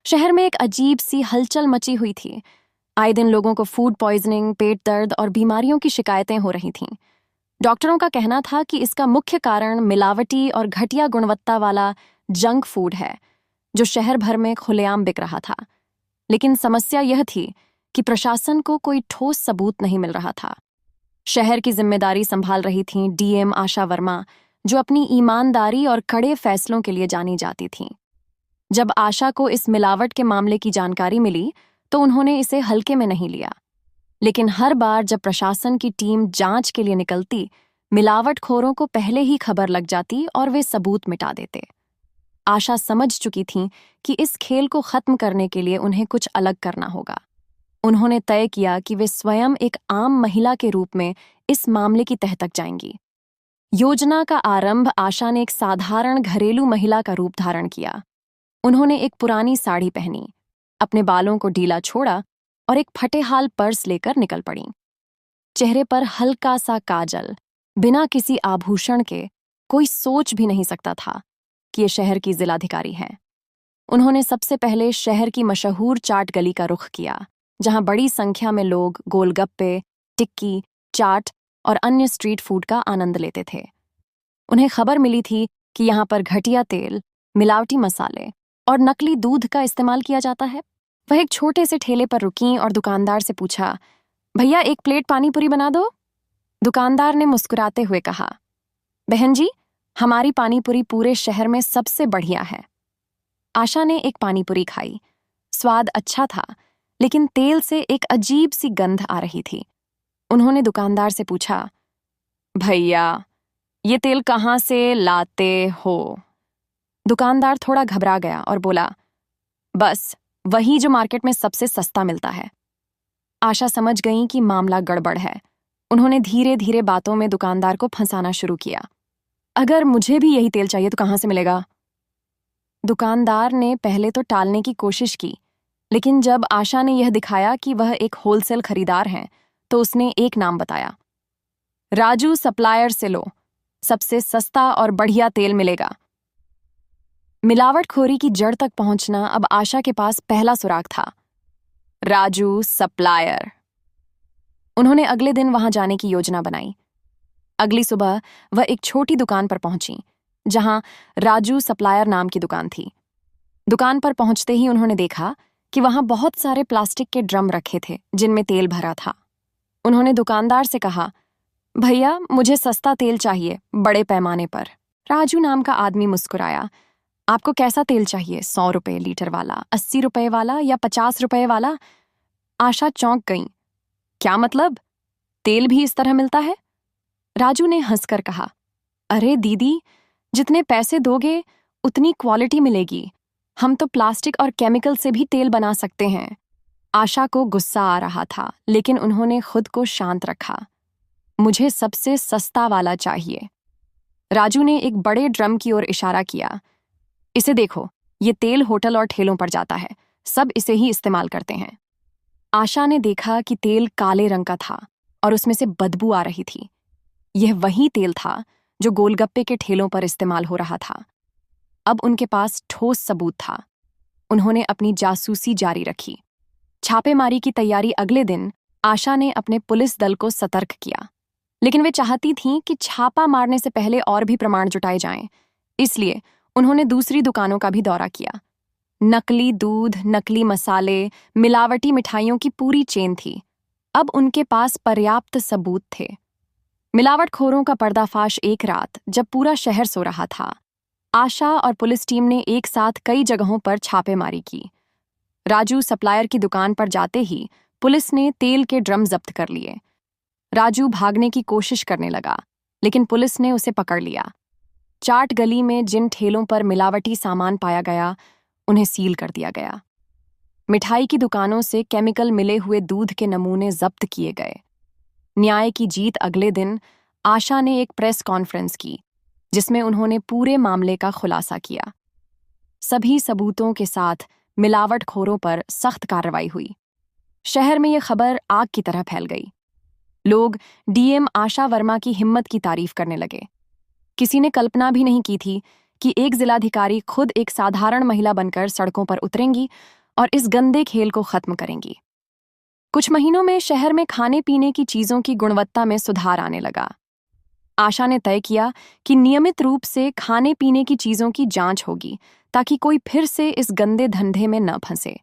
शहर में एक अजीब सी हलचल मची हुई थी। आए दिन लोगों को फूड पॉइजनिंग, पेट दर्द और बीमारियों की शिकायतें हो रही थीं। डॉक्टरों का कहना था कि इसका मुख्य कारण मिलावटी और घटिया गुणवत्ता वाला जंक फूड है, जो शहर भर में खुलेआम बिक रहा था। लेकिन समस्या यह थी कि प्रशासन को कोई ठोस सबूत नहीं मिल रहा था। शहर की जिम्मेदारी संभाल रही थीं डीएम आशा वर्मा, जो अपनी ईमानदारी और कड़े फैसलों के लिए जानी जाती थीं। जब आशा को इस मिलावट के मामले की जानकारी मिली, तो उन्होंने इसे हल्के में नहीं लिया। लेकिन हर बार जब प्रशासन की टीम जांच के लिए निकलती, मिलावटखोरों को पहले ही खबर लग जाती और वे सबूत मिटा देते। आशा समझ चुकी थीं कि इस खेल को खत्म करने के लिए उन्हें कुछ अलग करना होगा। उन्होंने तय किया कि वे स्वयं एक आम महिला के रूप में इस मामले की तह तक जाएंगी। योजना का आरंभ आशा ने एक साधारण घरेलू महिला का रूप धारण किया। उन्होंने एक पुरानी साड़ी पहनी, अपने बालों को ढीला छोड़ा और एक फटेहाल पर्स लेकर निकल पड़ी। चेहरे पर हल्का सा काजल, बिना किसी आभूषण के। कोई सोच भी नहीं सकता था कि ये शहर की जिलाधिकारी हैं। उन्होंने सबसे पहले शहर की मशहूर चाट गली का रुख किया, जहां बड़ी संख्या में लोग गोलगप्पे, टिक्की, चाट और अन्य स्ट्रीट फूड का आनंद लेते थे। उन्हें खबर मिली थी कि यहाँ पर घटिया तेल, मिलावटी मसाले और नकली दूध का इस्तेमाल किया जाता है। वह एक छोटे से ठेले पर रुकीं और दुकानदार से पूछा, भैया एक प्लेट पानी पूरी बना दो। दुकानदार ने मुस्कुराते हुए कहा, बहन जी, हमारी पानी पूरी पूरे शहर में सबसे बढ़िया है। आशा ने एक पानी पूरी खाई। स्वाद अच्छा था, लेकिन तेल से एक अजीब सी गंध आ रही थी। उन्होंने दुकानदार से पूछा, भैया, ये तेल कहाँ से लाते हो? दुकानदार थोड़ा घबरा गया और बोला, बस वही जो मार्केट में सबसे सस्ता मिलता है। आशा समझ गई कि मामला गड़बड़ है। उन्होंने धीरे धीरे बातों में दुकानदार को फंसाना शुरू किया। अगर मुझे भी यही तेल चाहिए तो कहाँ से मिलेगा? दुकानदार ने पहले तो टालने की कोशिश की, लेकिन जब आशा ने यह दिखाया कि वह एक होलसेल खरीदार हैं, तो उसने एक नाम बताया, राजू सप्लायर से लो, सबसे सस्ता और बढ़िया तेल मिलेगा। मिलावटखोरी की जड़ तक पहुंचना अब आशा के पास पहला सुराग था, राजू सप्लायर। उन्होंने अगले दिन वहां जाने की योजना बनाई। अगली सुबह वह एक छोटी दुकान पर पहुंची, जहां राजू सप्लायर नाम की दुकान थी। दुकान पर पहुंचते ही उन्होंने देखा कि वहां बहुत सारे प्लास्टिक के ड्रम रखे थे, जिनमें तेल भरा था। उन्होंने दुकानदार से कहा, भैया, मुझे सस्ता तेल चाहिए, बड़े पैमाने पर। राजू नाम का आदमी मुस्कुराया, आपको कैसा तेल चाहिए? 100 रुपए लीटर वाला, 80 रुपए वाला या 50 रुपए वाला? आशा चौंक गई। क्या मतलब? तेल भी इस तरह मिलता है? राजू ने हंसकर कहा, अरे दीदी, जितने पैसे दोगे उतनी क्वालिटी मिलेगी। हम तो प्लास्टिक और केमिकल से भी तेल बना सकते हैं। आशा को गुस्सा आ रहा था, लेकिन उन्होंने खुद को शांत रखा। मुझे सबसे सस्ता वाला चाहिए। राजू ने एक बड़े ड्रम की ओर इशारा किया, इसे देखो, ये तेल होटल और ठेलों पर जाता है, सब इसे ही इस्तेमाल करते हैं। आशा ने देखा कि तेल काले रंग का था और उसमें से बदबू आ रही थी। यह वही तेल था जो गोलगप्पे के ठेलों पर इस्तेमाल हो रहा था। अब उनके पास ठोस सबूत था। उन्होंने अपनी जासूसी जारी रखी। छापेमारी की तैयारी अगले दिन आशा ने अपने पुलिस दल को सतर्क किया, लेकिन वे चाहती थीं कि छापा मारने से पहले और भी प्रमाण जुटाए जाएं। इसलिए उन्होंने दूसरी दुकानों का भी दौरा किया। नकली दूध, नकली मसाले, मिलावटी मिठाइयों की पूरी चेन थी। अब उनके पास पर्याप्त सबूत थे। मिलावटखोरों का पर्दाफाश एक रात, जब पूरा शहर सो रहा था। आशा और पुलिस टीम ने एक साथ कई जगहों पर छापेमारी की। राजू सप्लायर की दुकान पर जाते ही पुलिस ने तेल के ड्रम जब्त कर लिए। राजू भागने की कोशिश करने लगा, लेकिन पुलिस ने उसे पकड़ लिया। चाट गली में जिन ठेलों पर मिलावटी सामान पाया गया, उन्हें सील कर दिया गया। मिठाई की दुकानों से केमिकल मिले हुए दूध के नमूने जब्त किए गए। न्याय की जीत अगले दिन आशा ने एक प्रेस कॉन्फ्रेंस की, जिसमें उन्होंने पूरे मामले का खुलासा किया। सभी सबूतों के साथ मिलावटखोरों पर सख्त कार्रवाई हुई। शहर में यह खबर आग की तरह फैल गई। लोग डीएम आशा वर्मा की हिम्मत की तारीफ करने लगे। किसी ने कल्पना भी नहीं की थी कि एक जिलाधिकारी खुद एक साधारण महिला बनकर सड़कों पर उतरेंगी और इस गंदे खेल को खत्म करेंगी। कुछ महीनों में शहर में खाने पीने की चीजों की गुणवत्ता में सुधार आने लगा। आशा ने तय किया कि नियमित रूप से खाने पीने की चीजों की जांच होगी ताकि कोई फिर से इस गंदे धंधे में न फंसे।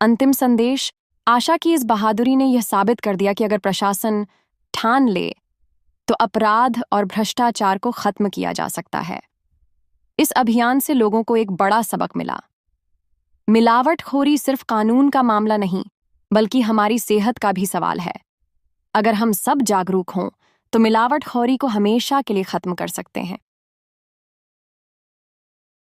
अंतिम संदेश, आशा की इस बहादुरी ने यह साबित कर दिया कि अगर प्रशासन ठान ले तो अपराध और भ्रष्टाचार को खत्म किया जा सकता है। इस अभियान से लोगों को एक बड़ा सबक मिला। मिलावटखोरी सिर्फ कानून का मामला नहीं, बल्कि हमारी सेहत का भी सवाल है। अगर हम सब जागरूक हों तो मिलावटखोरी को हमेशा के लिए खत्म कर सकते हैं।